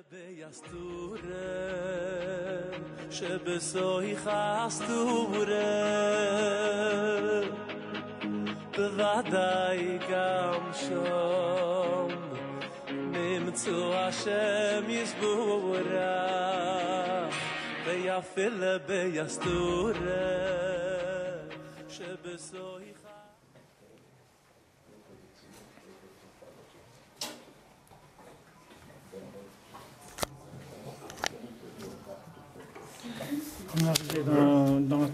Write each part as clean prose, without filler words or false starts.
בוודאי גם שם נמצאו השם ישבורה ויפל ביסתורה שבסויך On est arrivé dans la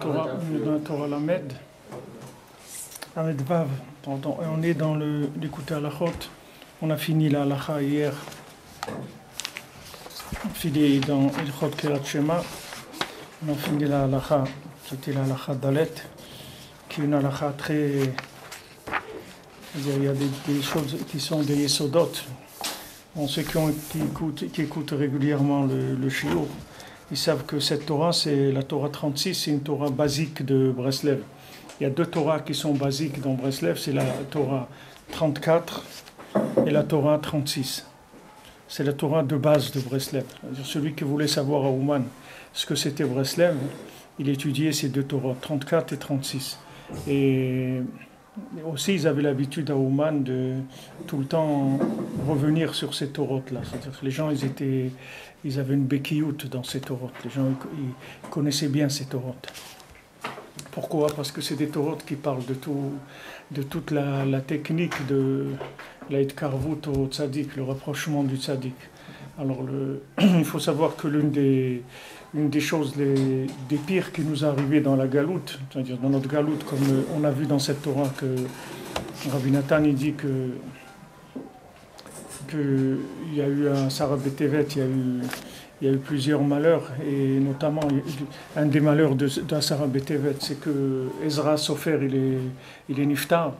Torah Lamed. Lamed Vav, on est dans l'écouter halachot. On a fini la halacha hier. On a fini dans Ilchot Kirat Shema. On a fini la halacha qui était la halacha Dalet, qui est une halacha très. Il y a des choses qui sont des yesodot. Bon, ceux qui écoutent régulièrement le shiur, ils savent que cette Torah, c'est la Torah 36, c'est une Torah basique de Breslev. Il y a deux Torahs qui sont basiques dans Breslev, c'est la Torah 34 et la Torah 36. C'est la Torah de base de Breslev. Celui qui voulait savoir à Ouman ce que c'était Breslev, il étudiait ces deux Torahs, 34 et 36. Et aussi, ils avaient l'habitude à Ouman de tout le temps revenir sur ces Torahs-là. C'est-à-dire que les gens, ils avaient une béquilloute dans ces Torahs. Les gens, ils connaissaient bien ces Torahs. Pourquoi? Parce que c'est des Torahs qui parlent de toute la technique de l'Aïtkarvout au Tzadik, le rapprochement du Tzadik. Alors, il faut savoir que l'une des choses des pires qui nous est arrivée dans la galoute, c'est-à-dire dans notre galoute, comme on a vu dans cette Torah que Rabbi Nathan il dit qu'il y a eu un Sarah Betevet, il y a eu plusieurs malheurs, et notamment un des malheurs d'un Sarah Betevet, c'est que Ezra Sofer il est niftar.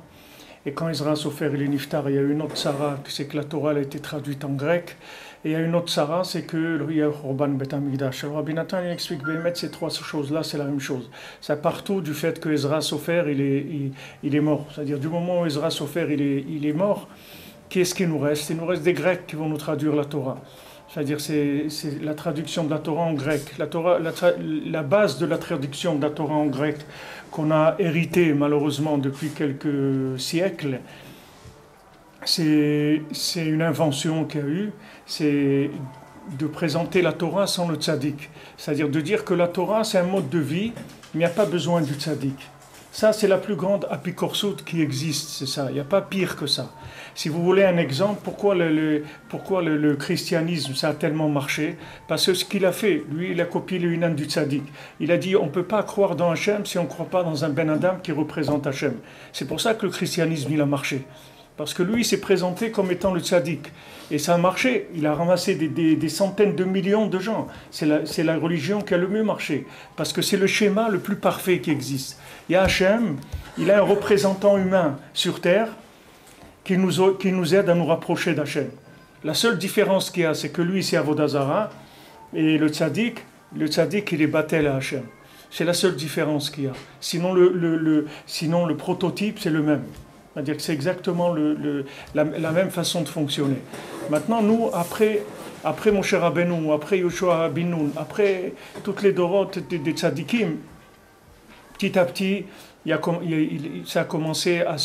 Et quand Ezra Sofer il est niftar, il y a une autre Sarah, c'est que la Torah a été traduite en grec. Et il y a une autre Sarah, c'est que il y a Korban Bet Hamikdash. Alors Rabbi Nathan il explique que ces trois choses-là, c'est la même chose. Ça part tout du fait que Ezra Sofer il est mort. C'est-à-dire du moment où Ezra Sofer il est mort, qu'est-ce qu'il nous reste? Il nous reste des Grecs qui vont nous traduire la Torah. C'est-à-dire c'est la traduction de la Torah en grec. La base de la traduction de la Torah en grec qu'on a hérité malheureusement depuis quelques siècles, c'est une invention qu'il y a eu, c'est de présenter la Torah sans le tzaddik. C'est-à-dire de dire que la Torah c'est un mode de vie, mais il n'y a pas besoin du tzaddik. Ça c'est la plus grande apikorsout qui existe, c'est ça, il n'y a pas pire que ça. Si vous voulez un exemple, pourquoi le christianisme ça a tellement marché? Parce que ce qu'il a fait, lui il a copié le Hunan du tzaddik. Il a dit on ne peut pas croire dans Hachem si on ne croit pas dans un Ben Adam qui représente Hachem. C'est pour ça que le christianisme il a marché. Parce que lui, il s'est présenté comme étant le tzaddik. Et ça a marché. Il a ramassé des centaines de millions de gens. C'est la religion qui a le mieux marché. Parce que c'est le schéma le plus parfait qui existe. Il y a Hachem, il a un représentant humain sur terre qui nous aide à nous rapprocher d'Hachem. La seule différence qu'il y a, c'est que lui, c'est Avodah Zarah. Et le tzaddik, il est battel à Hachem. C'est la seule différence qu'il y a. Sinon, le prototype, c'est le même. C'est-à-dire que c'est exactement la même façon de fonctionner. Maintenant, nous, après Moshe Rabbeinu, après Yoshua ben Nun, après toutes les dorotes des tzadikim, petit à petit, ça a commencé à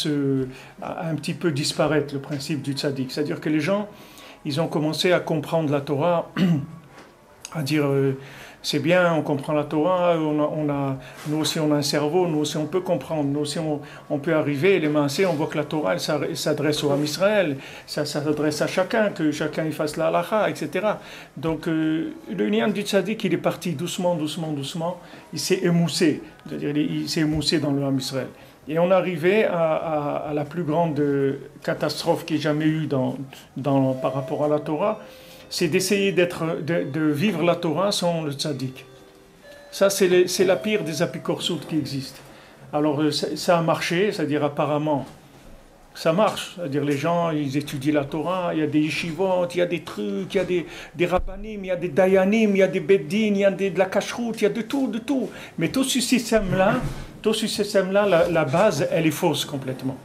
un petit peu disparaître, le principe du tzadik. C'est-à-dire que les gens, ils ont commencé à comprendre la Torah, à dire... c'est bien, on comprend la Torah, nous aussi on a un cerveau, nous aussi on peut comprendre, nous aussi on peut arriver, les mains on voit que la Torah elle s'adresse au Ham Israël, ça s'adresse à chacun, que chacun y fasse la halacha, etc. Donc le Inyan du tzaddik il est parti doucement, il s'est émoussé, c'est-à-dire il s'est émoussé dans le Ham Israël. Et on arrivait à la plus grande catastrophe qu'il y ait jamais eu par rapport à la Torah, c'est d'essayer de vivre la Torah sans le tzaddik. Ça, c'est la pire des apikorsout qui existent. Alors, ça a marché, c'est-à-dire apparemment, ça marche. C'est-à-dire les gens, ils étudient la Torah, il y a des yeshivot, il y a des trucs, il y a des rabbanim, il y a des dayanim, il y a des beddin, il y a de la kashrut, il y a de tout. Mais tout ce système-là, la base, elle est fausse complètement.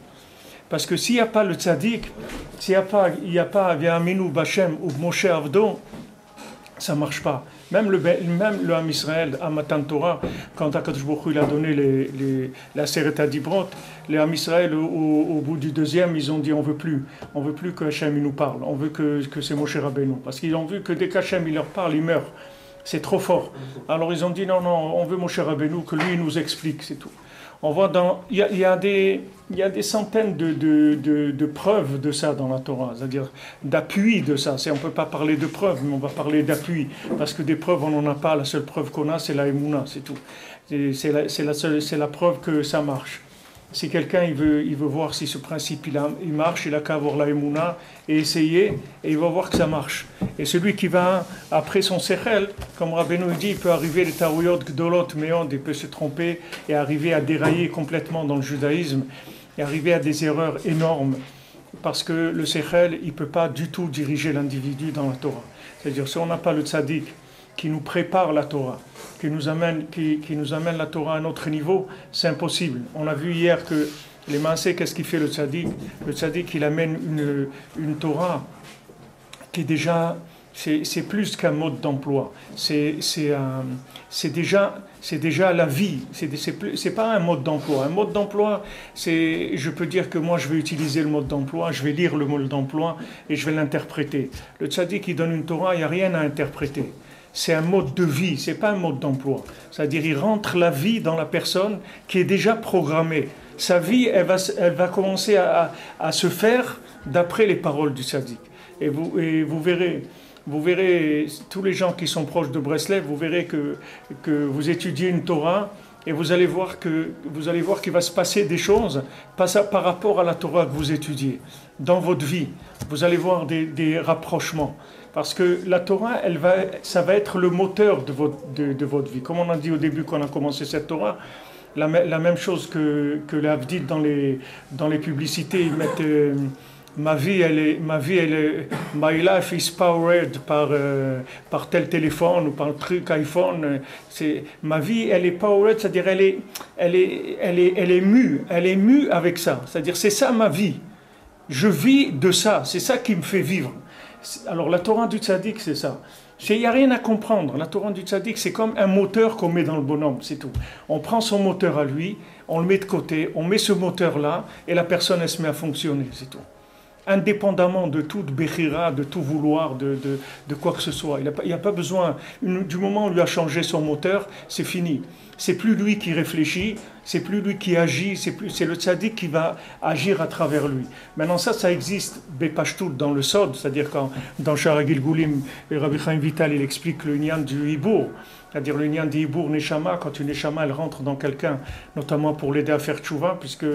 Parce que s'il n'y a pas le tzaddik, s'il n'y a pas V'yaminu B'Hashem ou Moshe Avdo, Ça ne marche pas. Même le Ham Israël, à Matan Torah, quand Akadosh Baruch Hu, il a donné la Seret Dibrot, les Ham Israël, au bout du deuxième, ils ont dit on veut plus que Hachem il nous parle, on veut que c'est Moshe Rabbeinu. Parce qu'ils ont vu que dès qu'Hachem il leur parle, ils meurent. C'est trop fort. Alors ils ont dit non, on veut Moshe Rabbeinu, que lui il nous explique, c'est tout. On voit il y a des centaines de preuves de ça dans la Torah, c'est-à-dire d'appui de ça. On ne peut pas parler de preuves, mais on va parler d'appui, parce que des preuves, on n'en a pas. La seule preuve qu'on a, c'est la Emouna, c'est tout. C'est la preuve que ça marche. Si quelqu'un il veut voir si ce principe il marche, il n'a qu'à avoir la Emouna et essayer, et il va voir que ça marche. Et celui qui va après son sechel, comme Rabbeinu dit, il peut arriver les tarouyot gdolot meod, il peut se tromper et arriver à dérailler complètement dans le judaïsme et arriver à des erreurs énormes, parce que le sechel il peut pas du tout diriger l'individu dans la Torah. C'est-à-dire si on n'a pas le tzaddik qui nous prépare la Torah, qui nous amène la Torah à un autre niveau, c'est impossible. On a vu hier que les maaseh, qu'est-ce qu'il fait le tzaddik? Le tzaddik, il amène une Torah qui est déjà, c'est plus qu'un mode d'emploi. C'est déjà la vie. C'est pas un mode d'emploi. Un mode d'emploi, je peux dire que moi je vais utiliser le mode d'emploi, je vais lire le mode d'emploi et je vais l'interpréter. Le tzaddik qui donne une Torah, il n'y a rien à interpréter. C'est un mode de vie, c'est pas un mode d'emploi. C'est-à-dire, il rentre la vie dans la personne qui est déjà programmée. Sa vie, elle va commencer à se faire d'après les paroles du tzaddik. Et vous verrez, tous les gens qui sont proches de Breslev, vous verrez que vous étudiez une Torah et vous allez voir qu'il va se passer des choses par rapport à la Torah que vous étudiez. Dans votre vie, vous allez voir des rapprochements. Parce que la Torah, ça va être le moteur de votre vie. Comme on a dit au début quand on a commencé cette Torah, la même chose que les Havdil dans les publicités, ils mettent my life is powered par tel téléphone ou par truc iPhone. Ma vie, elle est powered, c'est-à-dire elle est mue avec ça. C'est-à-dire c'est ça ma vie. Je vis de ça, c'est ça qui me fait vivre. Alors la Torah du tzaddik, c'est ça. Il n'y a rien à comprendre. La Torah du tzaddik, c'est comme un moteur qu'on met dans le bonhomme, c'est tout. On prend son moteur à lui, on le met de côté, on met ce moteur-là, et la personne, elle se met à fonctionner, c'est tout. Indépendamment de toute béchira, de tout vouloir, de quoi que ce soit. Il n'y a pas besoin, du moment où on lui a changé son moteur, c'est fini. C'est plus lui qui réfléchit, c'est plus lui qui agit, c'est le tzaddik qui va agir à travers lui. Maintenant ça existe bepashtout dans le sod, c'est-à-dire quand dans Shara Gilgulim, Rabbi Chaim Vital il explique le nyan du hibour, c'est-à-dire le nyan du hibour neshama, quand une neshama elle rentre dans quelqu'un, notamment pour l'aider à faire tchouva, puisque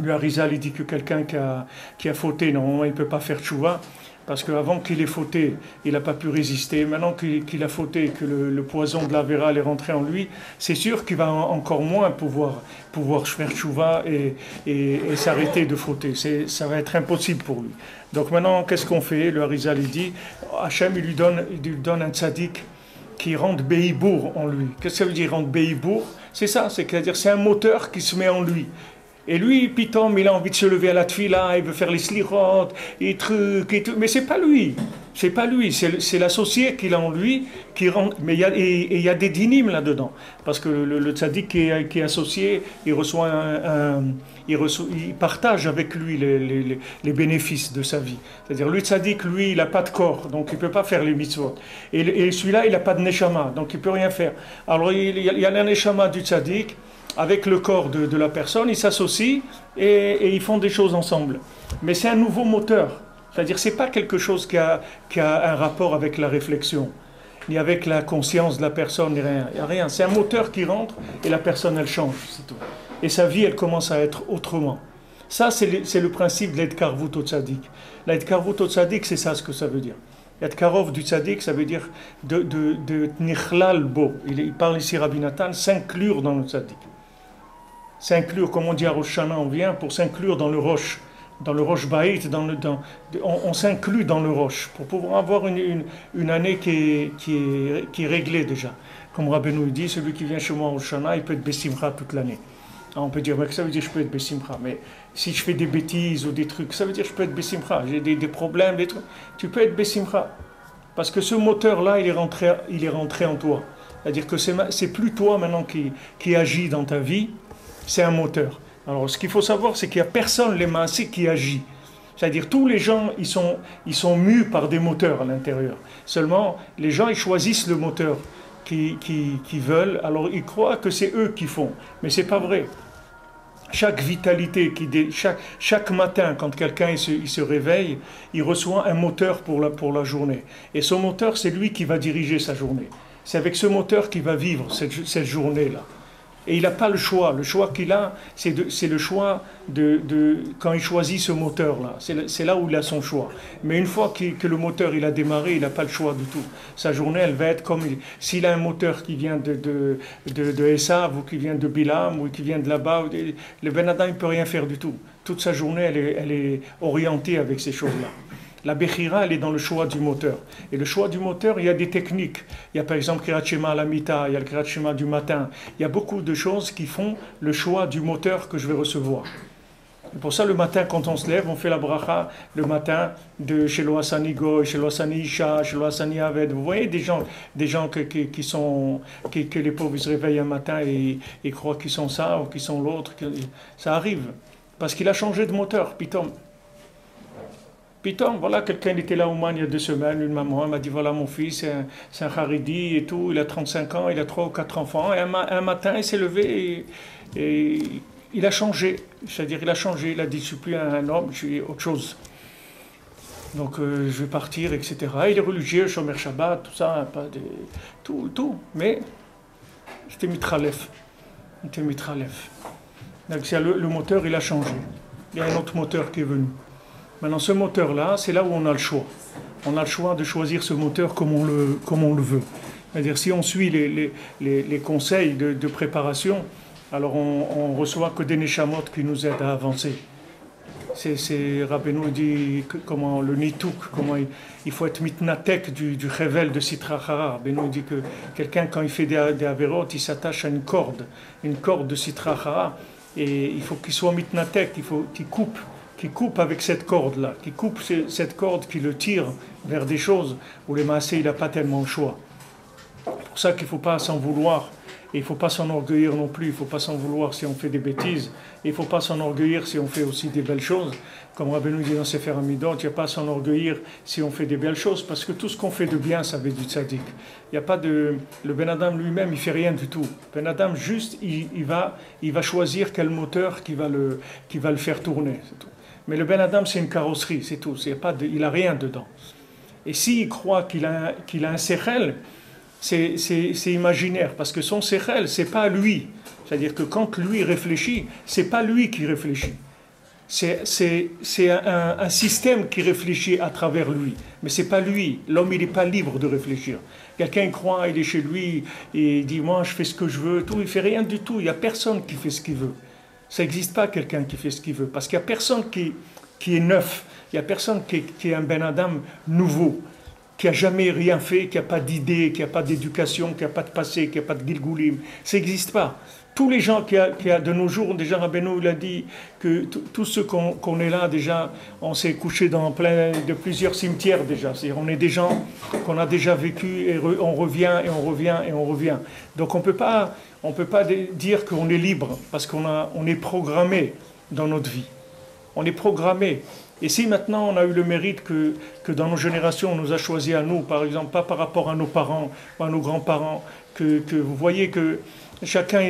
le Harizal il dit que quelqu'un qui a fauté, normalement il ne peut pas faire tchouva, parce qu'avant qu'il ait fauté, il n'a pas pu résister. Maintenant qu'il a fauté, que le poison de la Vera est rentré en lui, c'est sûr qu'il va encore moins pouvoir faire tchouva et s'arrêter de fauter. Ça va être impossible pour lui. Donc maintenant, qu'est-ce qu'on fait? Le Harizal il dit, Hachem il lui donne un tzaddik qui rentre Behibour en lui. Qu'est-ce que ça veut dire rentre Behibour? C'est ça, c'est-à-dire c'est un moteur qui se met en lui. Et lui, Pitom, il a envie de se lever à la tfila, il veut faire les slirot, et trucs, et tout. Mais c'est pas lui. C'est pas lui. C'est l'associé qu'il a en lui qui rentre. Mais il y a des dynimes là-dedans. Parce que le tzaddik qui est associé, il reçoit il partage avec lui les bénéfices de sa vie. C'est-à-dire, le tzaddik, lui, il n'a pas de corps, donc il ne peut pas faire les mitzvot. Et celui-là, il n'a pas de neshama, donc il ne peut rien faire. Alors, il y a la neshama du tzaddik, avec le corps de la personne, ils s'associent et ils font des choses ensemble. Mais c'est un nouveau moteur. C'est-à-dire c'est pas quelque chose qui a un rapport avec la réflexion, ni avec la conscience de la personne, ni rien. Il n'y a rien. C'est un moteur qui rentre et la personne, elle change, c'est tout. Et sa vie, elle commence à être autrement. Ça, c'est le principe de l'Edkarvut au tzaddik. L'Edkarvut au tzaddik, c'est ça ce que ça veut dire. Edkarov du tzaddik, ça veut dire de nichlal bo. Il parle ici, Rabbi Nathan, s'inclure dans le tzaddik. S'inclure, comme on dit à Rosh Hashanah, on vient pour s'inclure dans le roche baït, on s'inclut dans le roche, pour pouvoir avoir une année qui est réglée déjà. Comme Rabbeinu dit, celui qui vient chez moi au Rosh Hashanah, il peut être Bessimcha toute l'année. Alors on peut dire, mais ça veut dire que je peux être Bessimcha, mais si je fais des bêtises ou des trucs, ça veut dire que je peux être Bessimcha, j'ai des problèmes, des trucs, tu peux être Bessimcha. Parce que ce moteur-là, il est rentré en toi. C'est-à-dire que c'est plus toi maintenant qui agit dans ta vie, c'est un moteur. Alors ce qu'il faut savoir, c'est qu'il n'y a personne, les maasés, qui agit. C'est-à-dire tous les gens, ils sont mus par des moteurs à l'intérieur. Seulement, les gens, ils choisissent le moteur qu'ils veulent, alors ils croient que c'est eux qui font. Mais ce n'est pas vrai. Chaque vitalité, chaque matin, quand quelqu'un il se réveille, il reçoit un moteur pour la journée. Et ce moteur, c'est lui qui va diriger sa journée. C'est avec ce moteur qu'il va vivre cette journée-là. Et il n'a pas le choix. Le choix qu'il a, c'est le choix quand il choisit ce moteur-là. C'est là où il a son choix. Mais une fois que le moteur il a démarré, il n'a pas le choix du tout. Sa journée, elle va être comme... S'il a un moteur qui vient de Esav, ou qui vient de Bilam, ou qui vient de là-bas, le Ben Adam, il ne peut rien faire du tout. Toute sa journée, elle est orientée avec ces choses-là. La Bechira, elle est dans le choix du moteur. Et le choix du moteur, il y a des techniques. Il y a par exemple Kirat Shema à la Mita, il y a le Kirat Shema du matin. Il y a beaucoup de choses qui font le choix du moteur que je vais recevoir. Et pour ça, le matin, quand on se lève, on fait la bracha le matin de Shelo Asani Goy, Shelo Asani Isha, Shelo Asani Aved. Vous voyez des gens que les pauvres ils se réveillent un matin et croient qu'ils sont ça ou qu'ils sont l'autre. Ça arrive. Parce qu'il a changé de moteur, Pitom. Pitom, voilà, quelqu'un était là au Mans il y a 2 semaines, une maman, elle m'a dit, voilà mon fils, c'est un Haridi et tout, il a 35 ans, il a 3 ou 4 enfants, et un matin il s'est levé et il a changé, c'est-à-dire il a changé, il a dit, je ne suis plus un homme, je suis autre chose. Donc je vais partir, etc. Il est religieux, Shomer Shabbat, tout ça, pas de, tout, mais j'étais mitralef. Donc le moteur, il a changé. Il y a un autre moteur qui est venu. Maintenant, ce moteur-là, c'est là où on a le choix. On a le choix de choisir ce moteur comme on le veut. C'est-à-dire, si on suit les conseils de préparation, alors on reçoit que des neshamot qui nous aident à avancer. C'est Rabbeinu dit comment le nitouk, comment il faut être mitnatek du rével de Sitra Achara. Rabbeinu dit que quelqu'un, quand il fait des avérotes, il s'attache à une corde de Sitra Achara, et il faut qu'il soit mitnatek, il faut qu'il coupe avec cette corde-là, qui coupe cette corde qui le tire vers des choses où les maasés, il n'a pas tellement le choix. C'est pour ça qu'il ne faut pas s'en vouloir, et il ne faut pas s'enorgueillir non plus, il ne faut pas s'en vouloir si on fait des bêtises, et il ne faut pas s'enorgueillir si on fait aussi des belles choses. Comme Rabbeinu dit dans Sefer Hamidot, il n'y a pas à s'enorgueillir si on fait des belles choses, parce que tout ce qu'on fait de bien, ça vient du tzaddik. Il n'y a pas de... Le Ben Adam lui-même, il ne fait rien du tout. Ben Adam, juste, il va choisir quel moteur qui va le faire tourner, c'est tout. Mais le Ben Adam, c'est une carrosserie, c'est tout. Il n'a rien dedans. Et s'il croit qu'il a un sechel, c'est imaginaire. Parce que son sechel, c'est pas lui. C'est-à-dire que quand lui réfléchit, c'est pas lui qui réfléchit. C'est un système qui réfléchit à travers lui. Mais c'est pas lui. L'homme, il n'est pas libre de réfléchir. Quelqu'un croit, il est chez lui, et il dit, moi, je fais ce que je veux. Tout. Il ne fait rien du tout. Il n'y a personne qui fait ce qu'il veut. Ça n'existe pas quelqu'un qui fait ce qu'il veut, parce qu'il n'y a personne qui est neuf, il n'y a personne qui est un Ben Adam nouveau, qui n'a jamais rien fait, qui n'a pas d'idée, qui n'a pas d'éducation, qui n'a pas de passé, qui n'a pas de Gilgoulim. Ça n'existe pas. Tous les gens qu'il y a de nos jours, déjà Rabbeinu il a dit que tous ceux qu'on est là, déjà, on s'est couché dans plusieurs cimetières déjà. C'est-à-dire on est des gens qu'on a déjà vécu et on revient et on revient et on revient. Donc on ne peut pas dire qu'on est libre parce qu'on est programmé dans notre vie. On est programmé. Et si maintenant on a eu le mérite que dans nos générations on nous a choisi à nous, par exemple, pas par rapport à nos parents ou à nos grands-parents, que vous voyez que chacun,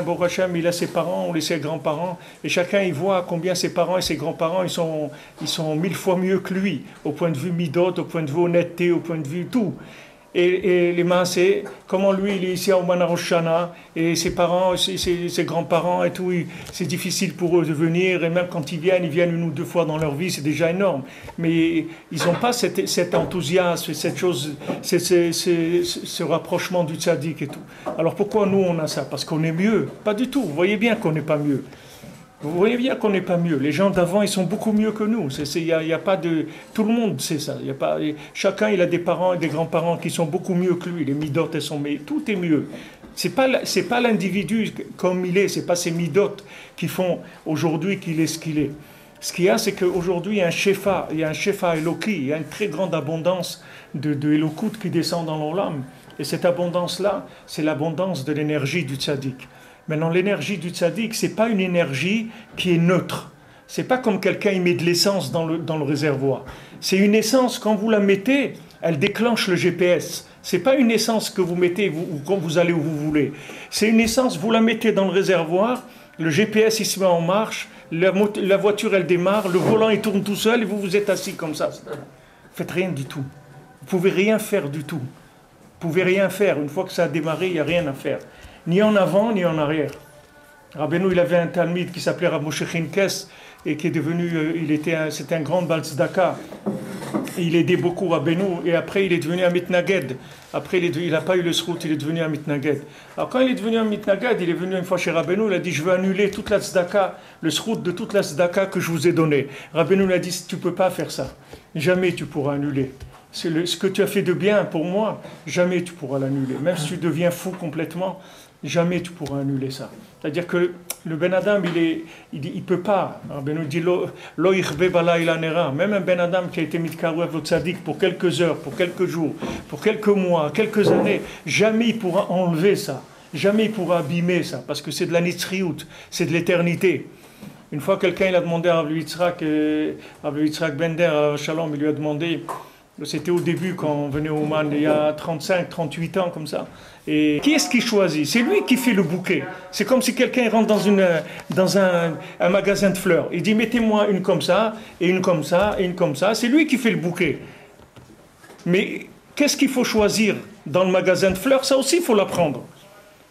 Baruch Hashem, il a ses parents, ou ses grands-parents, et chacun il voit combien ses parents et ses grands-parents ils sont 1000 fois mieux que lui, au point de vue midot, au point de vue honnêteté, au point de vue tout. Et les maasés, comment lui il est ici à Ouman Rosh Hashanah, et ses parents, ses grands-parents et tout, c'est difficile pour eux de venir, et même quand ils viennent 1 ou 2 fois dans leur vie, c'est déjà énorme. Mais ils n'ont pas cet enthousiasme, cette chose, ce rapprochement du tzaddik et tout. Alors pourquoi nous on a ça? Parce qu'on est mieux? Pas du tout, vous voyez bien qu'on n'est pas mieux. Vous voyez bien qu'on n'est pas mieux. Les gens d'avant, ils sont beaucoup mieux que nous. Il y a pas de... Tout le monde sait ça. Chacun, il a des parents et des grands-parents qui sont beaucoup mieux que lui. Les midot, elles sont meilleures. Tout est mieux. C'est pas l'individu comme il est. C'est pas ses midot qui font aujourd'hui qu'il est ce qu'il est. Ce qu'il y a, c'est qu'aujourd'hui, il y a un shefa Eloki, il y a une très grande abondance de Elokut qui descend dans l'Olam. Et cette abondance-là, c'est l'abondance de l'énergie du tzaddik. Maintenant, l'énergie du tzaddik, ce n'est pas une énergie qui est neutre. Ce n'est pas comme quelqu'un qui met de l'essence dans le réservoir. C'est une essence, quand vous la mettez, elle déclenche le GPS. Ce n'est pas une essence que vous mettez quand vous allez où vous voulez. C'est une essence, vous la mettez dans le réservoir, le GPS il se met en marche, la voiture elle démarre, le volant il tourne tout seul et vous êtes assis comme ça. Vous ne faites rien du tout. Vous ne pouvez rien faire du tout. Vous ne pouvez rien faire. Une fois que ça a démarré, il n'y a rien à faire. Ni en avant, ni en arrière. Rabbeinu, il avait un talmid qui s'appelait Rav Moshe Chinkes et qui est devenu, c'était un grand Balzdaka. Il aidait beaucoup Rabbeinu et après il est devenu un mitnaged. Après il n'a pas eu le srout, il est devenu un mitnaged. Alors quand il est devenu un mitnaged, il est venu une fois chez Rabbeinu, il a dit je veux annuler toute la tzedaka, le srout de toute la tzedaka que je vous ai donné. Rabbeinu lui a dit tu ne peux pas faire ça. Jamais tu pourras annuler. Ce que tu as fait de bien pour moi, jamais tu pourras l'annuler. Même si tu deviens fou complètement, jamais tu pourras annuler ça. C'est-à-dire que le Ben Adam, il peut pas. Ben nous dit lo ichbe balayla nera. Même un Ben Adam qui a été mitkarev au tzaddik pour quelques heures, pour quelques jours, pour quelques mois, quelques années, jamais il pourra enlever ça. Jamais il pourra abîmer ça, parce que c'est de la nitzriout, c'est de l'éternité. Une fois, quelqu'un il a demandé à Rav Yitzhak Bender, Shalom, il lui a demandé. C'était au début quand on venait au Oman, il y a 35, 38 ans comme ça. Et qui est-ce qui choisit? C'est lui qui fait le bouquet. C'est comme si quelqu'un rentre dans un magasin de fleurs. Il dit mettez-moi une comme ça, et une comme ça, et une comme ça. C'est lui qui fait le bouquet. Mais qu'est-ce qu'il faut choisir dans le magasin de fleurs? Ça aussi, il faut l'apprendre.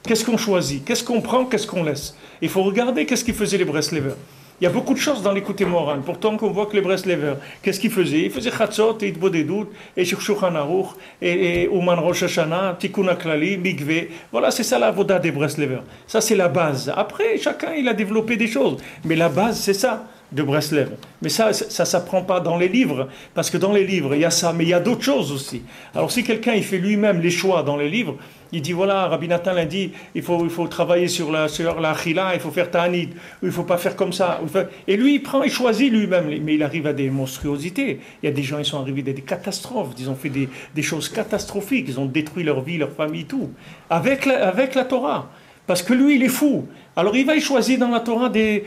Qu'est-ce qu'on choisit? Qu'est-ce qu'on prend? Qu'est-ce qu'on laisse? Il faut regarder qu'est-ce qu'ils faisaient les Breslevers. Il y a beaucoup de choses dans l'écouté moral. Pourtant, qu'on voit que les Breslevers, qu'est-ce qu'ils faisaient? Ils faisaient Chatzot, et Itbodedout, et Shulchan Aruch, et Ouman Rosh Hashanah, Tikkun HaKlali, Mikveh. Voilà, c'est ça la voda des Breslevers. Ça, c'est la base. Après, chacun, il a développé des choses. Mais la base, c'est ça, de Breslev. Mais ça s'apprend pas dans les livres. Parce que dans les livres, il y a ça, mais il y a d'autres choses aussi. Alors, si quelqu'un, il fait lui-même les choix dans les livres, il dit, voilà, Rabbi Nathan l'a dit, il faut travailler sur la achila, il faut faire ta'anit, il ne faut pas faire comme ça. Et lui, il choisit lui-même, mais il arrive à des monstruosités. Il y a des gens, ils sont arrivés à des catastrophes, ils ont fait des choses catastrophiques, ils ont détruit leur vie, leur famille, tout, avec la Torah. Parce que lui, il est fou. Alors il choisir dans la Torah des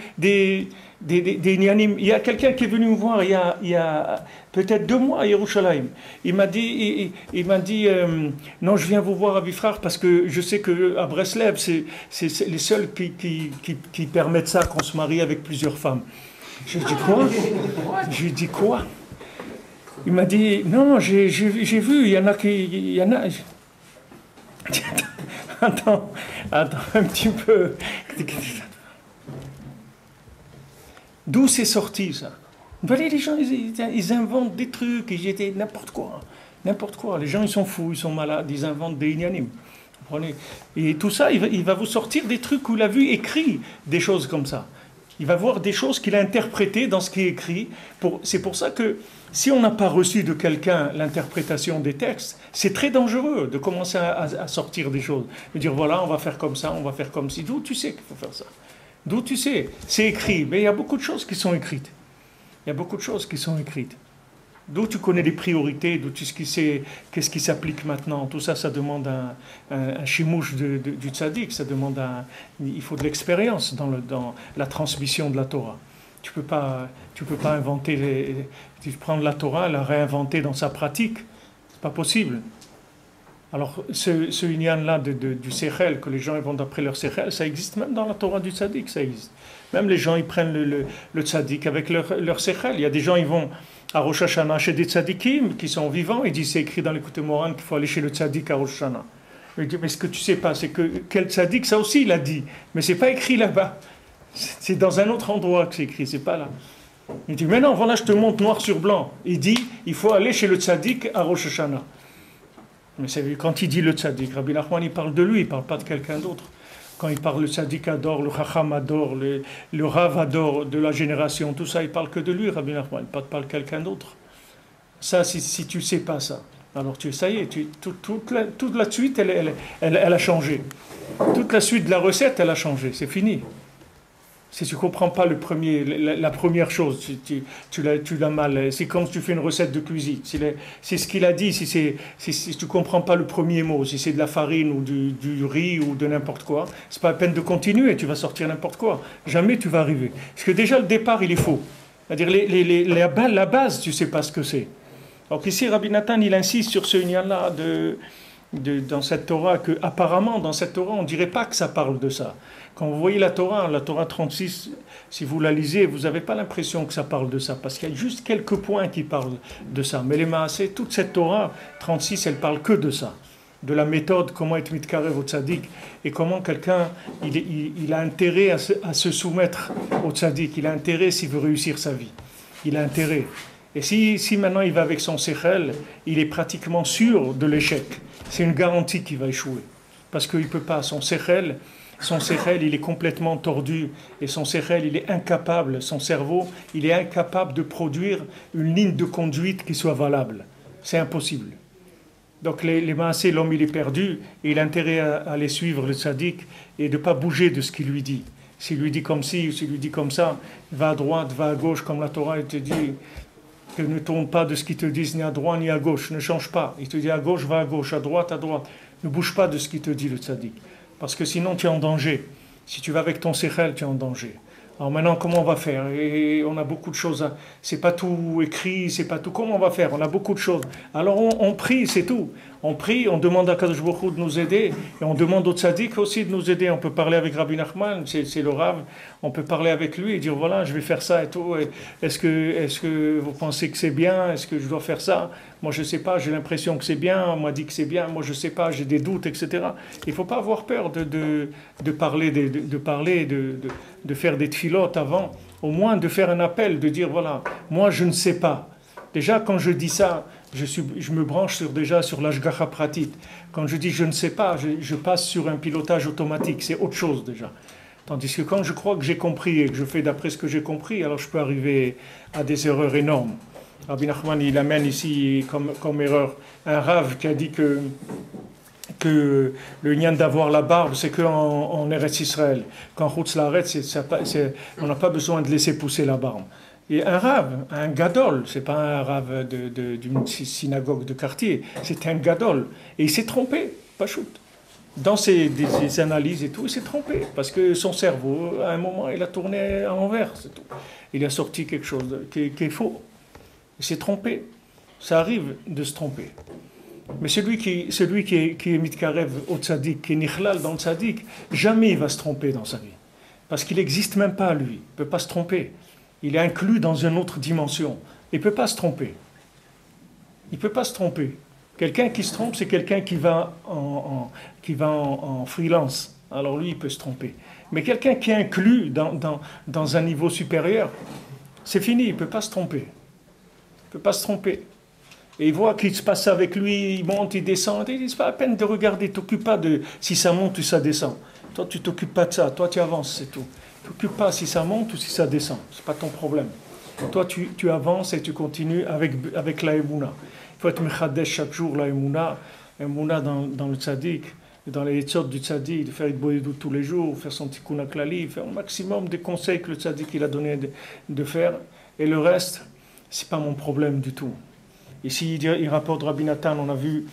nianim. Il y a quelqu'un qui est venu me voir il y a peut-être 2 mois à Yerushalayim. Il m'a dit non, je viens vous voir à Bifrach parce que je sais qu'à Breslev, c'est les seuls qui permettent ça, qu'on se marie avec plusieurs femmes. Je dis quoi? Je lui dis quoi? Il m'a dit non, j'ai vu, il y en a. Attends un petit peu. D'où c'est sorti ça? Vous voyez, les gens, ils inventent des trucs, ils étaient n'importe quoi. Les gens, ils sont fous, ils sont malades, ils inventent des inanimes. Et tout ça, il va vous sortir des trucs où il a vu écrit des choses comme ça. Il va voir des choses qu'il a interprétées dans ce qui est écrit. C'est pour ça que si on n'a pas reçu de quelqu'un l'interprétation des textes, c'est très dangereux de commencer à sortir des choses. De dire voilà, on va faire comme ça, on va faire comme ci. D'où tu sais qu'il faut faire ça? D'où tu sais? C'est écrit, mais il y a beaucoup de choses qui sont écrites. D'où tu connais les priorités, d'où tu sais qu'est-ce qui s'applique maintenant. Tout ça, ça demande un chimouche du tzaddik, il faut de l'expérience dans la transmission de la Torah. Tu peux pas inventer, tu prends la Torah, la réinventer dans sa pratique, c'est pas possible. Alors, ce inyan-là du Sechel, que les gens vont d'après leur Sechel, ça existe même dans la Torah du tzaddik, ça existe. Même les gens, ils prennent le tzaddik avec leur Sechel. Il y a des gens, ils vont à Rosh Hashanah chez des tzaddikim qui sont vivants, ils disent, c'est écrit dans l'écoute Moran qu'il faut aller chez le tzaddik à Rosh Hashanah. Il dit, mais ce que tu sais pas, c'est que quel tzaddik, ça aussi il a dit, mais c'est pas écrit là-bas. C'est dans un autre endroit que c'est écrit, c'est pas là. Il dit, mais non, voilà, je te montre noir sur blanc. Il dit, il faut aller chez le tzaddik à Rosh Hashanah. Mais quand il dit le tzaddik, Rabbi Nachman, il parle de lui, il ne parle pas de quelqu'un d'autre. Quand il parle le tzaddik adore, le chacham adore, le rav adore de la génération, tout ça, il ne parle que de lui, Rabbi Nachman, il ne parle de quelqu'un d'autre. Ça, si tu ne sais pas ça, alors ça y est, toute la suite, elle a changé. Toute la suite de la recette, elle a changé, c'est fini. Si tu ne comprends pas la première chose, tu l'as mal. C'est comme si tu fais une recette de cuisine. C'est ce qu'il a dit. Si tu ne comprends pas le premier mot, si c'est de la farine ou du riz ou de n'importe quoi, c'est pas la peine de continuer. Tu vas sortir n'importe quoi. Jamais tu vas arriver. Parce que déjà, le départ, il est faux. C'est-à-dire, la base, tu ne sais pas ce que c'est. Donc ici, Rabbi Nathan, il insiste sur ce lien-là dans cette Torah, que apparemment dans cette Torah, on ne dirait pas que ça parle de ça. Quand vous voyez la Torah 36, si vous la lisez, vous n'avez pas l'impression que ça parle de ça, parce qu'il y a juste quelques points qui parlent de ça. Mais les Maaseh, toute cette Torah 36, elle parle que de ça, de la méthode, comment être mitkarev au tzaddik, et comment quelqu'un, il a intérêt à se soumettre au tzaddik, il a intérêt s'il veut réussir sa vie, il a intérêt. Et si maintenant il va avec son sechel, il est pratiquement sûr de l'échec. C'est une garantie qu'il va échouer. Parce qu'il ne peut pas. Son sechel, il est complètement tordu. Et son sechel, il est incapable, son cerveau, il est incapable de produire une ligne de conduite qui soit valable. C'est impossible. Donc les Maaseh, l'homme, il est perdu. Et il a intérêt à aller suivre le tzaddik et de ne pas bouger de ce qu'il lui dit. S'il lui dit comme ci ou s'il lui dit comme ça, va à droite, va à gauche, comme la Torah te dit. Que ne tourne pas de ce qu'ils te disent ni à droite ni à gauche, ne change pas. Il te dit à gauche, va à gauche, à droite. Ne bouge pas de ce qu'il te dit le tzaddik. Parce que sinon tu es en danger. Si tu vas avec ton sechel, tu es en danger. Alors maintenant, comment on va faire? Et on a beaucoup de choses. C'est pas tout écrit, c'est pas tout. Comment on va faire? On a beaucoup de choses. Alors on prie, c'est tout. On prie, on demande à Kadosh Baruch Hu de nous aider, et on demande au tzaddik aussi de nous aider. On peut parler avec Rabbi Nachman, c'est le Rav. On peut parler avec lui et dire voilà, je vais faire ça et tout. Est-ce que vous pensez que c'est bien? Est-ce que je dois faire ça? Moi je sais pas, j'ai l'impression que c'est bien. On m'a dit que c'est bien. Moi je sais pas, j'ai des doutes, etc. Il faut pas avoir peur de parler, de faire des tfilotes avant. Au moins de faire un appel, de dire voilà, moi je ne sais pas. Déjà quand je dis ça, je me branche sur l'ashgacha pratit. Quand je dis je ne sais pas, je passe sur un pilotage automatique. C'est autre chose déjà. Tandis que quand je crois que j'ai compris et que je fais d'après ce que j'ai compris, alors je peux arriver à des erreurs énormes. Rabbi Nachman, il amène ici comme erreur un Rav qui a dit que le lien d'avoir la barbe, c'est qu'en Eretz Israël. Qu'en Chutz Laaretz, on n'a pas besoin de laisser pousser la barbe. Et un Rav, un gadol, c'est pas un Rav d'une synagogue de quartier, c'est un gadol. Et il s'est trompé, pas shoot. Dans ses analyses et tout, il s'est trompé. Parce que son cerveau, à un moment, il a tourné à l'envers, c'est tout. Il a sorti quelque chose qui est faux. Il s'est trompé. Ça arrive de se tromper. Mais celui qui est mitkarev au tzaddik, qui est nichlal dans le tzaddik, jamais il va se tromper dans sa vie. Parce qu'il n'existe même pas, lui. Il ne peut pas se tromper. Il est inclus dans une autre dimension. Il ne peut pas se tromper. Il ne peut pas se tromper. Quelqu'un qui se trompe, c'est quelqu'un qui va en freelance. Alors lui, il peut se tromper. Mais quelqu'un qui est inclus dans un niveau supérieur, c'est fini, il ne peut pas se tromper. Il ne peut pas se tromper. Et il voit qu'il se passe avec lui, il monte, il descend. Il dit, c'est pas la peine de regarder, t'occupe pas de si ça monte ou ça descend. Toi, tu t'occupes pas de ça, toi, tu avances, c'est tout. T'occupes pas si ça monte ou si ça descend, c'est pas ton problème. Toi, tu avances et tu continues avec la Emouna. Il faut être mechadesh chaque jour, la Emouna dans le tzaddik, dans les études du tzaddik, de faire Itboyedou tous les jours, faire son tikkun haklali, faire au maximum des conseils que le tzaddik il a donné de faire. Et le reste, c'est pas mon problème du tout. Ici, il rapporte Rabbi Nathan, on a vu,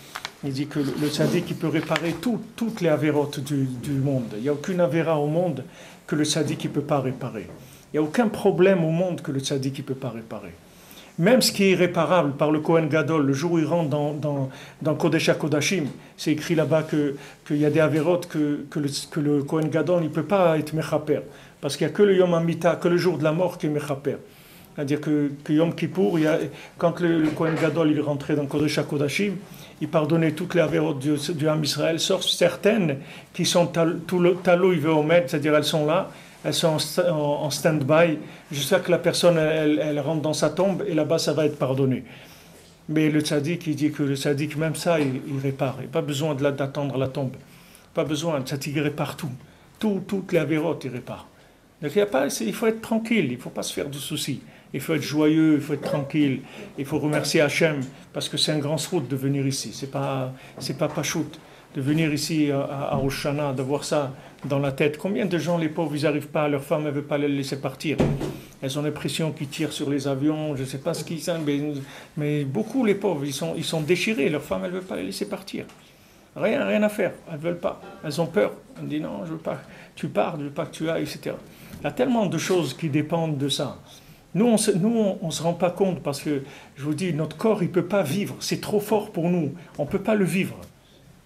il dit que le tzaddik il peut réparer toutes les avérotes du monde. Il n'y a aucune avéra au monde que le tzaddik ne peut pas réparer. Il n'y a aucun problème au monde que le tzaddik ne peut pas réparer. Même ce qui est irréparable par le Kohen Gadol, le jour où il rentre dans Kodesh HaKodashim, c'est écrit là-bas qu'il y a des avérotes que le Kohen Gadol ne peut pas être mechaper. Parce qu'il n'y a que le Yom HaMita, que le jour de la mort qui est mechaper. C'est-à-dire que Yom Kippour, quand le Kohen Gadol il rentrait dans Kodesh HaKodashim, il pardonnait toutes les avérotes du Ham Israël, sauf certaines qui sont talo iveomed, c'est-à-dire elles sont là, elles sont en stand-by, jusqu'à que la personne elle rentre dans sa tombe, et là-bas ça va être pardonné. Mais le tzaddik, il dit que le tzaddik, même ça, il répare. Il n'y a pas besoin d'attendre la tombe. Pas besoin, le tzaddik répare tout. Toutes les avérotes, il répare. Donc il faut être tranquille, il ne faut pas se faire de soucis. Il faut être joyeux, il faut être tranquille. Il faut remercier Hachem, parce que c'est un grand srout de venir ici. C'est pas pachout. de venir ici à Rosh Hashanah, d'avoir ça dans la tête. Combien de gens, les pauvres, ils n'arrivent pas, leur femme ne veut pas les laisser partir. Elles ont l'impression qu'ils tirent sur les avions, je ne sais pas ce qu'ils sont, mais beaucoup, les pauvres, ils sont déchirés, leur femme, elle ne veut pas les laisser partir. Rien à faire, elles ne veulent pas, elles ont peur. Elles disent non, je ne veux pas que tu partes, je ne veux pas que tu ailles, etc. Il y a tellement de choses qui dépendent de ça. Nous, on ne se rend pas compte parce que, je vous dis, notre corps, il ne peut pas vivre. C'est trop fort pour nous. On ne peut pas le vivre.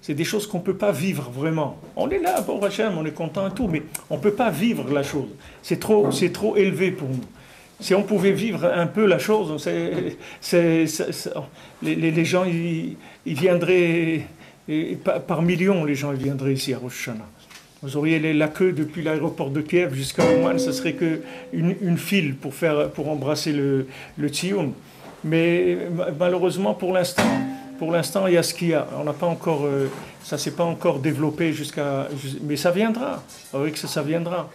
C'est des choses qu'on ne peut pas vivre vraiment. On est là, pour Hachem, on est content et tout, mais on ne peut pas vivre la chose. C'est trop élevé pour nous. Si on pouvait vivre un peu la chose, les gens, ils viendraient, par millions, les gens ils viendraient ici à Rosh Hashanah. Vous auriez la queue depuis l'aéroport de Kiev jusqu'à Ouman, ce serait qu'une file pour embrasser le Tzion. Mais malheureusement, pour l'instant, il y a ce qu'il y a. On n'a pas encore, ça s'est pas encore développé mais ça viendra. Oui, que ça viendra.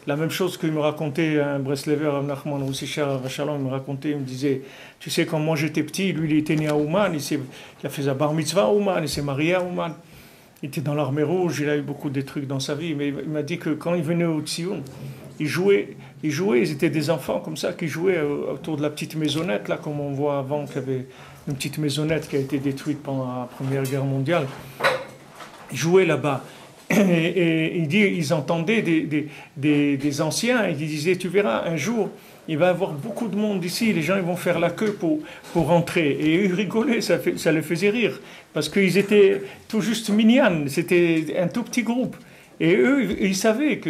La même chose qu'il me racontait un Breslever, un Nachman Roussichar, Vachalon, il me disait, tu sais, quand moi j'étais petit, lui il était né à Ouman, il a fait sa bar mitzvah à Ouman, il s'est marié à Ouman. Il était dans l'armée rouge, il a eu beaucoup de trucs dans sa vie, mais il m'a dit que quand il venait au Tzion, ils jouaient, ils étaient des enfants comme ça qui jouaient autour de la petite maisonnette, là, comme on voit avant, qu'il y avait une petite maisonnette qui a été détruite pendant la Première Guerre mondiale. Ils jouaient là-bas. Et il dit, ils entendaient des anciens, et ils disaient, tu verras, un jour, il va y avoir beaucoup de monde ici, les gens ils vont faire la queue pour rentrer. Et ils rigolaient, ça les faisait rire, parce qu'ils étaient tout juste minyan, c'était un tout petit groupe. Et eux, ils savaient que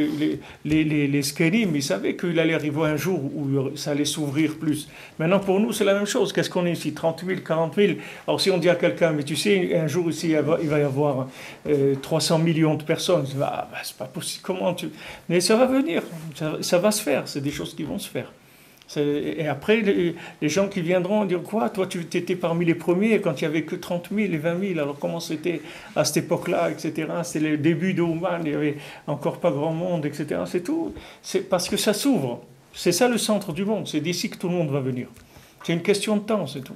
les skenim, ils savaient qu'il allait arriver un jour où ça allait s'ouvrir plus. Maintenant, pour nous, c'est la même chose. Qu'est-ce qu'on est ici? 30 000, 40 000. Alors, si on dit à quelqu'un, mais tu sais, un jour ici, il va y avoir 300 millions de personnes, c'est pas possible, comment tu... Mais ça va venir, ça va se faire, c'est des choses qui vont se faire. Et après, les gens qui viendront dire quoi? Toi, tu étais parmi les premiers quand il n'y avait que 30 000 et 20 000. Alors, comment c'était à cette époque-là, etc. C'était le début de Ouman, il n'y avait encore pas grand monde, etc. C'est tout. C'est parce que ça s'ouvre. C'est ça le centre du monde. C'est d'ici que tout le monde va venir. C'est une question de temps, c'est tout.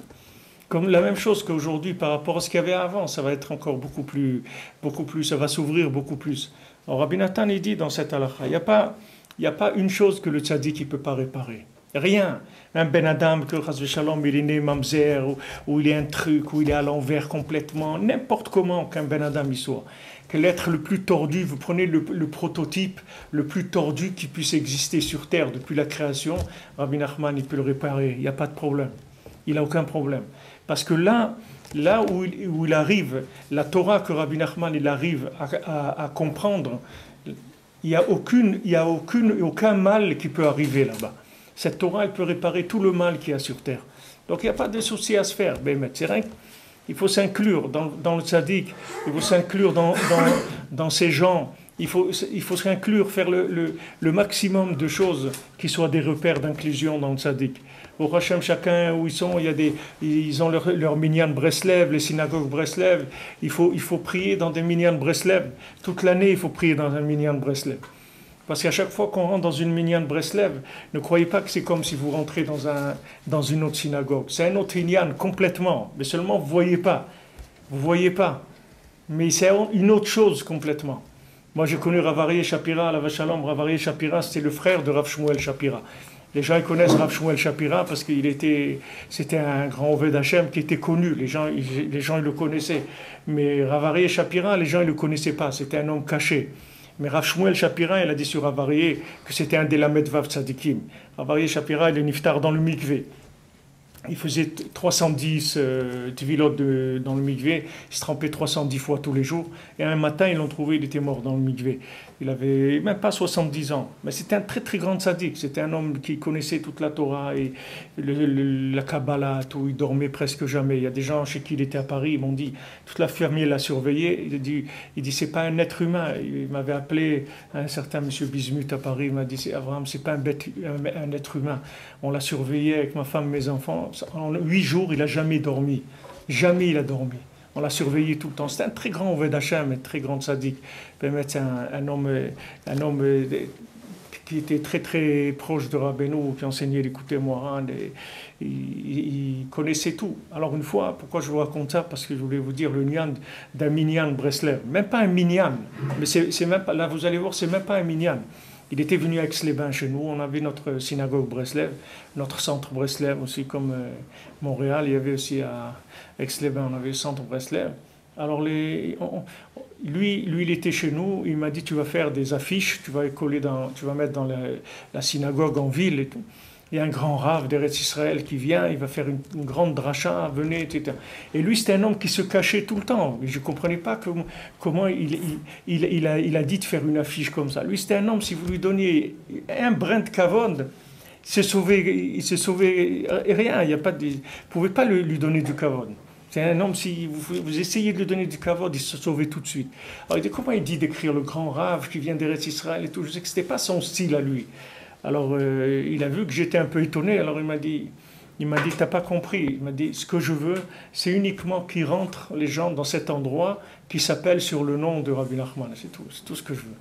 Comme la même chose qu'aujourd'hui par rapport à ce qu'il y avait avant, ça va être encore beaucoup plus, ça va s'ouvrir beaucoup plus. Alors, Rabbi Nathan, il dit dans cette halakha, il n'y a pas une chose que le tzaddik ne peut pas réparer. Rien. Un Ben Adam que Chas Shalom il est né mamzer ou il est un truc ou il est à l'envers complètement, n'importe comment qu'un Ben Adam il soit. Que l'être le plus tordu, vous prenez le prototype le plus tordu qui puisse exister sur terre depuis la création, Rabbi Nachman il peut le réparer, il n'y a pas de problème. Il n'a aucun problème. Parce que là où il arrive, la Torah que Rabbi Nachman il arrive à comprendre, il n'y a aucun mal qui peut arriver là-bas. Cette Torah, elle peut réparer tout le mal qu'il y a sur terre. Donc il n'y a pas de souci à se faire. C'est rien. Il faut s'inclure dans le tzaddik, il faut s'inclure dans ces gens, il faut s'inclure, faire le maximum de choses qui soient des repères d'inclusion dans le tzaddik. Au Hachem, chacun où ils sont, ils ont leur minyan Breslev, les synagogues Breslev. Il faut prier dans des minyan Breslev. Toute l'année, il faut prier dans un minyan Breslev. Parce qu'à chaque fois qu'on rentre dans une minyan Breslev, ne croyez pas que c'est comme si vous rentrez dans une autre synagogue. C'est un autre minyan complètement, mais seulement vous ne voyez pas. Vous ne voyez pas. Mais c'est une autre chose complètement. Moi j'ai connu Rav Aryeh Shapira, la Vachalom. Rav Aryeh Shapira, c'était le frère de Rav Shmuel Shapira. Les gens ils connaissent Rav Shmuel Shapira parce que c'était un grand Oved Hashem qui était connu. Les gens ils le connaissaient. Mais Rav Aryeh Shapira, les gens ils ne le connaissaient pas. C'était un homme caché. Mais Rav Shmuel Shapira, il a dit sur Rav Aryeh que c'était un des Lamed Vav Tzadikim. Rav Aryeh Shapira, il est niftar dans le mikvé. Il faisait 310 tvilot dans le mikvé. Il se trempait 310 fois tous les jours. Et un matin, ils l'ont trouvé, il était mort dans le mikvé. Il avait même pas 70 ans. Mais c'était un très très grand tzaddik. C'était un homme qui connaissait toute la Torah et la Kabbalah, tout. Il dormait presque jamais. Il y a des gens chez qui il était à Paris, ils m'ont dit, toute la famille l'a surveillé. Il dit c'est pas un être humain. Il m'avait appelé un certain monsieur Bismuth à Paris. Il m'a dit, c'est Abraham, c'est pas un être humain. On l'a surveillé avec ma femme, mes enfants. En 8 jours, il a jamais dormi. Jamais il a dormi. On l'a surveillé tout le temps. C'était un très grand Oved Hashem, un très grand tzaddik. C'est un homme qui était très très proche de Rabbeinu, qui enseignait l'écouter Moharan, il connaissait tout. Alors une fois, pourquoi je vous raconte ça? Parce que je voulais vous dire le nian d'un minyan Breslev. Même pas un minyan, mais c'est même pas, là vous allez voir, c'est même pas un minyan. Il était venu à Aix-les-Bains chez nous, on avait notre synagogue Breslev, notre centre Breslev aussi comme Montréal, il y avait aussi à Aix-les-Bains, on avait le centre Breslev. Alors lui, il était chez nous, il m'a dit tu vas faire des affiches, tu vas mettre dans la synagogue en ville et tout. Il y a un grand rave d'Eretz Israël qui vient, il va faire une grande dracha, venez, etc. Et lui, c'était un homme qui se cachait tout le temps. Je ne comprenais pas comment il a dit de faire une affiche comme ça. Lui, c'était un homme, si vous lui donniez un brin de kavod, il se sauvait rien. Vous ne pouvez pas lui donner du kavod. C'est un homme, si vous essayez de lui donner du kavod, il se sauvait tout de suite. Alors, comment il dit d'écrire le grand rave qui vient d'Eretz Israël et tout? Je sais que ce n'était pas son style à lui. Alors, il a vu que j'étais un peu étonné, alors il m'a dit, t'as pas compris. Il m'a dit, ce que je veux, c'est uniquement qu'ils rentrent les gens dans cet endroit qui s'appelle sur le nom de Rabbi Nachman, c'est tout ce que je veux.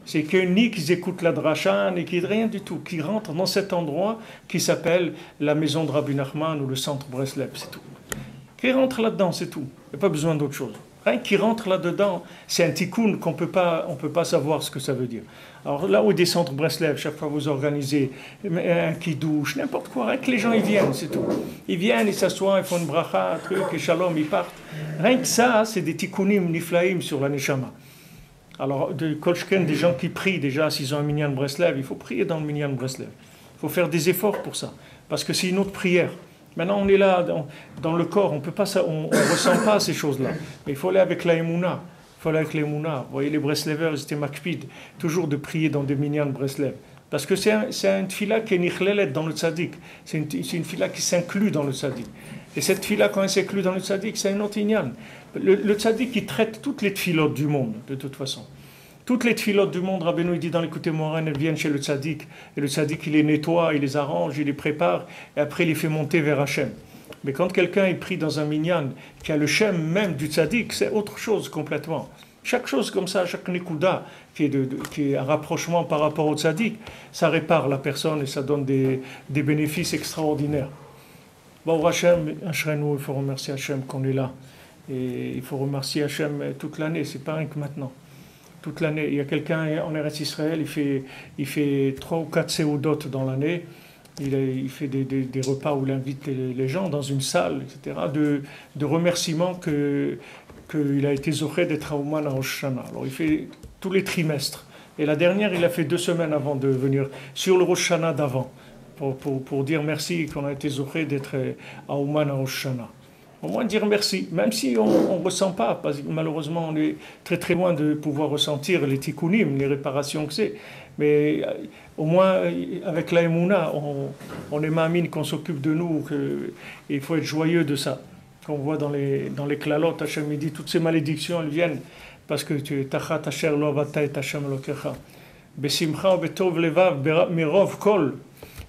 C'est que ni qu'ils écoutent la dracha, ni qu'ils rien du tout, qu'ils rentrent dans cet endroit qui s'appelle la maison de Rabbi Nachman ou le centre Breslev, c'est tout. Qu'ils rentrent là-dedans, c'est tout. Il n'y a pas besoin d'autre chose. Rien qui rentre là-dedans, c'est un tikkun on peut pas savoir ce que ça veut dire. Alors là où des centres Breslev, chaque fois vous organisez un kidouche, n'importe quoi, rien que les gens ils viennent, c'est tout. Ils viennent, ils s'assoient, ils font une bracha, un truc, et shalom, ils partent. Rien que ça, c'est des tikkunim niflaim sur la neshama. Alors, de Kolchken, des gens qui prient déjà, s'ils ont un minyan Breslev, il faut prier dans le minyan Breslev. Il faut faire des efforts pour ça, parce que c'est une autre prière. Maintenant, on est là, dans le corps, on ne ressent pas ces choses-là. Mais il faut aller avec la émouna. Il faut aller avec l'émouna. Vous voyez, les Breslevers, ils étaient makpid, toujours de prier dans des minyan Breslev. Parce que c'est un tfila qui est nichlelet dans le tzaddik. C'est une tfila qui s'inclut dans le tzaddik. Et cette tfila, quand elle s'inclut dans le tzaddik, c'est un autre inyan. Le tzaddik, il traite toutes les tfilotes du monde, de toute façon. Toutes les tfilotes du monde, Rabbeinu il dit dans l'écouté Moran, elles viennent chez le tzaddik. Et le tzaddik, il les nettoie, il les arrange, il les prépare, et après il les fait monter vers Hachem. Mais quand quelqu'un est pris dans un minyan qui a le shem même du tzaddik, c'est autre chose complètement. Chaque chose comme ça, chaque nekuda qui est un rapprochement par rapport au tzaddik, ça répare la personne et ça donne des bénéfices extraordinaires. Bon, Hachem, il faut remercier Hachem qu'on est là. Et il faut remercier Hachem toute l'année, c'est pas rien que maintenant. Toute l'année. Il y a quelqu'un en Eretz Israël, il fait 3 ou 4 séoudot dans l'année. Il fait des repas où il invite les gens dans une salle, etc. De remerciements qu'il a été zoché d'être à Ouman à Rosh Hashanah. Alors il fait tous les trimestres. Et la dernière, il a fait 2 semaines avant de venir, sur le Rosh Hashanah d'avant, pour dire merci qu'on a été zoché d'être à Ouman à Rosh Hashanah. Au moins dire merci, même si on ne ressent pas, parce que malheureusement on est très très loin de pouvoir ressentir les tikkunim, les réparations que c'est. Mais au moins avec la émouna, on est mamine qu'on s'occupe de nous, il faut être joyeux de ça. Qu'on voit dans les klalotes, Hachem dit toutes ces malédictions elles viennent parce que tu es tachat asher lo avata et Hachem lokecha. Besimcha betov levav mirov kol.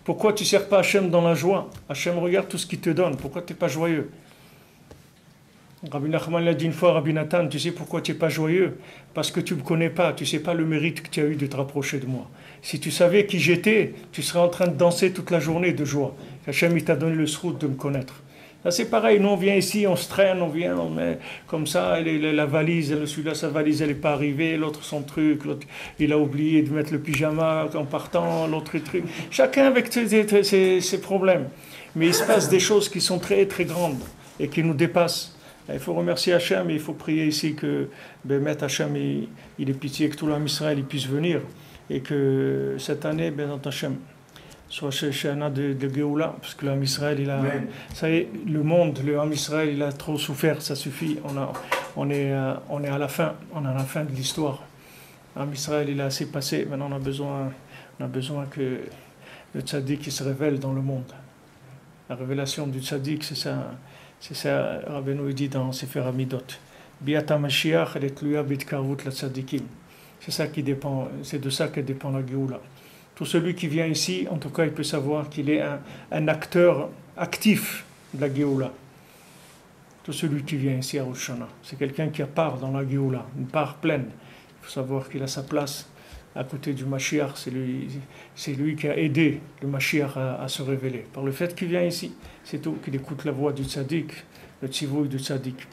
Pourquoi tu ne sers pas Hachem dans la joie? Hachem regarde tout ce qu'il te donne, pourquoi tu n'es pas joyeux? Rabbi Nachman l'a dit une fois, Rabbi Nathan, tu sais pourquoi tu n'es pas joyeux? Parce que tu ne me connais pas, tu ne sais pas le mérite que tu as eu de te rapprocher de moi. Si tu savais qui j'étais, tu serais en train de danser toute la journée de joie. Hachem, il t'a donné le srout de me connaître. Là, c'est pareil, nous on vient ici, on se traîne, on vient, on met comme ça, la valise, celui-là, sa valise, elle n'est pas arrivée, l'autre son truc, l'autre, il a oublié de mettre le pyjama en partant, l'autre truc. Chacun avec ses problèmes. Mais il se passe des choses qui sont très très grandes et qui nous dépassent. Il faut remercier Hachem et il faut prier ici que Bémet Hachem il ait pitié que tout l'âme Israël il puisse venir et que cette année, Bémet Hachem, soit chez Anna de Géoula, parce que l'âme Israël, ça y est, le monde, l'âme Israël, il a trop souffert, ça suffit, on est à la fin, on est à la fin de l'histoire. L'âme Israël, il a assez passé, maintenant on a besoin que le tzaddik il se révèle dans le monde. La révélation du tzaddik, c'est ça, Rabbeinu dit dans Sefer Hamidot. Biata Mashiach, elle est tluya bitkarvut la tzaddikim. C'est ça qui dépend, c'est de ça que dépend la Géoula. Tout celui qui vient ici, en tout cas, il peut savoir qu'il est un acteur actif de la Géoula. Tout celui qui vient ici à Rosh Hashanah, c'est quelqu'un qui a part dans la Géoula, une part pleine. Il faut savoir qu'il a sa place à côté du Mashiach, c'est lui qui a aidé le Mashiach à se révéler. Par le fait qu'il vient ici, c'est tout, qu'il écoute la voix du tzaddik, le tzivouï du tzaddik.